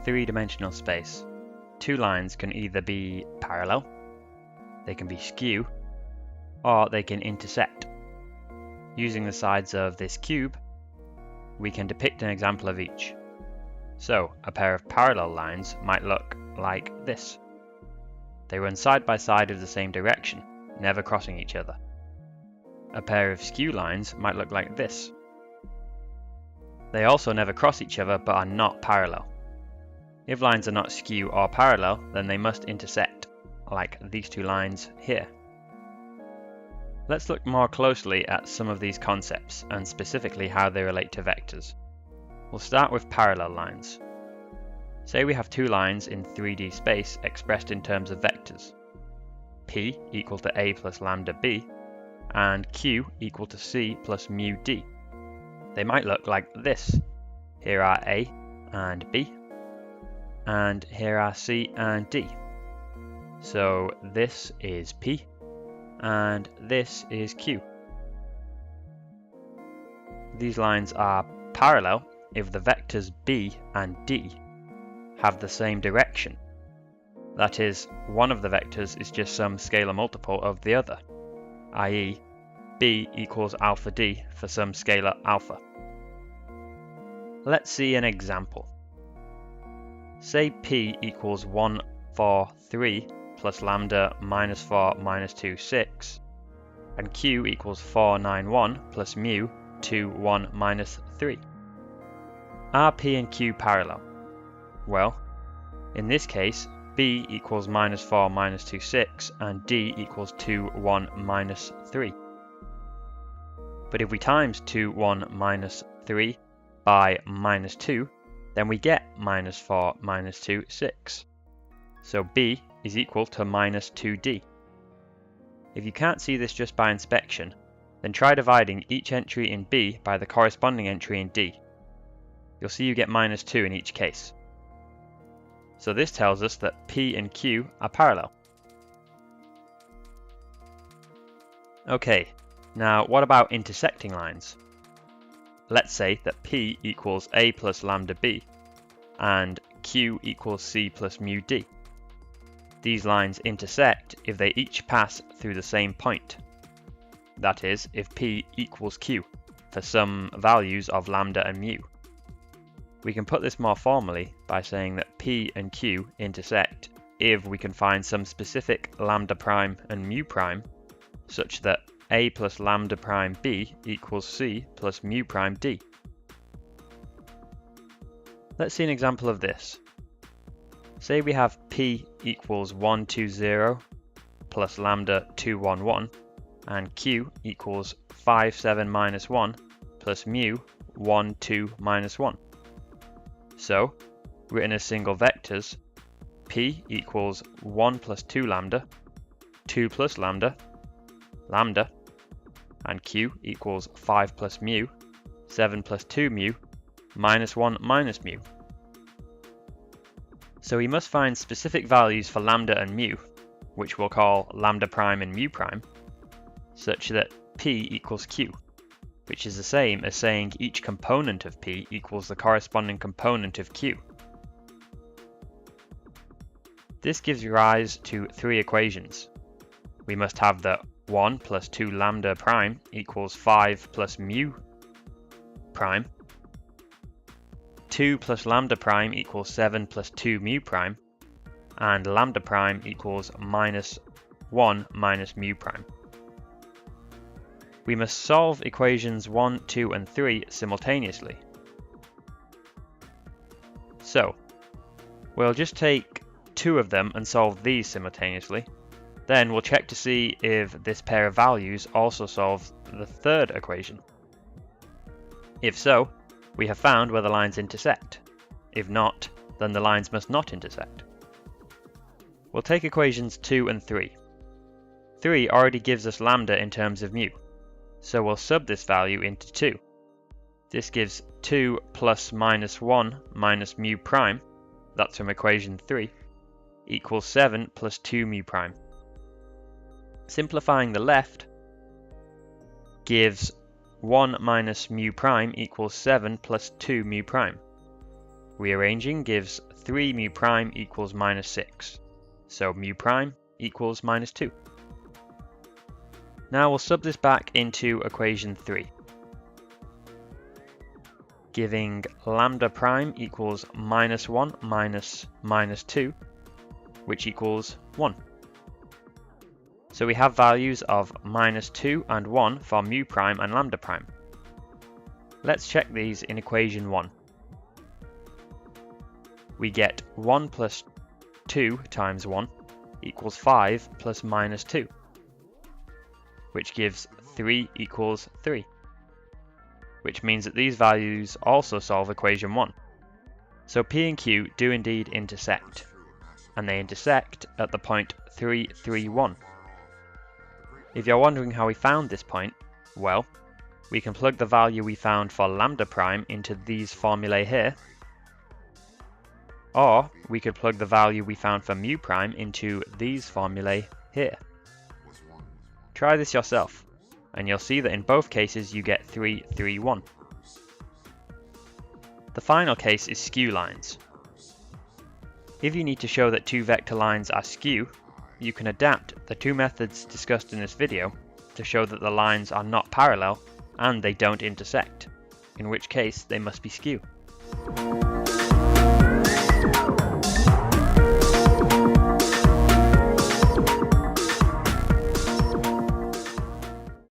three-dimensional space, two lines can either be parallel, they can be skew, or they can intersect. Using the sides of this cube, we can depict an example of each. So, a pair of parallel lines might look like this. They run side by side of the same direction, never crossing each other. A pair of skew lines might look like this. They also never cross each other but are not parallel. If lines are not skew or parallel, then they must intersect, like these two lines here. Let's look more closely at some of these concepts and specifically how they relate to vectors. We'll start with parallel lines. Say we have two lines in 3D space expressed in terms of vectors. P equal to A plus lambda B and Q equal to C plus mu D. They might look like this. Here are A and B, and here are C and D. So this is P, and this is Q. These lines are parallel if the vectors B and D have the same direction. That is, one of the vectors is just some scalar multiple of the other, i.e. B equals alpha D for some scalar alpha. Let's see an example. Say P equals 1, 4, 3 plus lambda minus 4 minus 2, 6, and Q equals 4, 9, 1 plus mu 2, 1 minus 3. Are P and Q parallel? Well, in this case, B equals minus 4 minus 2, 6 and D equals 2, 1 minus 3. But if we times 2, 1 minus 3 by minus 2, then we get minus 4 minus 2, 6. So B is equal to minus 2D. If you can't see this just by inspection, then try dividing each entry in B by the corresponding entry in D. You'll see you get minus 2 in each case. So this tells us that P and Q are parallel. Okay, now what about intersecting lines? Let's say that P equals A plus lambda B and Q equals C plus mu D. These lines intersect if they each pass through the same point. That is, if P equals Q for some values of lambda and mu. We can put this more formally by saying that P and Q intersect if we can find some specific lambda prime and mu prime, such that A plus lambda prime B equals C plus mu prime D. Let's see an example of this. Say we have P equals 1, 2, 0 plus lambda 2, 1, 1 and Q equals 5, 7 minus 1 plus mu 1, 2 minus 1. So, written as single vectors, P equals 1 plus 2 lambda, 2 plus lambda, lambda, and Q equals 5 plus mu, 7 plus 2 mu, minus 1 minus mu. So we must find specific values for lambda and mu, which we'll call lambda prime and mu prime, such that P equals Q, which is the same as saying each component of P equals the corresponding component of Q. This gives rise to three equations. We must have that 1 plus 2 lambda prime equals 5 plus mu prime, 2 plus lambda prime equals 7 plus 2 mu prime, and lambda prime equals minus 1 minus mu prime. We must solve equations 1, 2 and 3 simultaneously. So, we'll just take two of them and solve these simultaneously. Then we'll check to see if this pair of values also solves the third equation. If so, we have found where the lines intersect. If not, then the lines must not intersect. We'll take equations 2 and 3. 3 already gives us lambda in terms of mu, so we'll sub this value into 2. This gives 2 plus minus 1 minus mu prime, that's from equation 3, equals 7 plus 2 mu prime. Simplifying the left gives 1 minus mu prime equals 7 plus 2 mu prime. Rearranging gives 3 mu prime equals minus 6. So mu prime equals minus 2. Now we'll sub this back into equation 3, giving lambda prime equals minus 1 minus minus 2, which equals 1. So we have values of minus 2 and 1 for mu prime and lambda prime. Let's check these in equation 1. We get 1 plus 2 times 1 equals 5 plus minus 2, which gives 3 equals 3, which means that these values also solve equation 1. So P and Q do indeed intersect, and they intersect at the point 3, 3, 1. If you're wondering how we found this point, well, we can plug the value we found for lambda prime into these formulae here, or we could plug the value we found for mu prime into these formulae here. Try this yourself, and you'll see that in both cases you get 3, 3, 1. The final case is skew lines. If you need to show that two vector lines are skew, you can adapt the two methods discussed in this video to show that the lines are not parallel and they don't intersect, in which case they must be skew.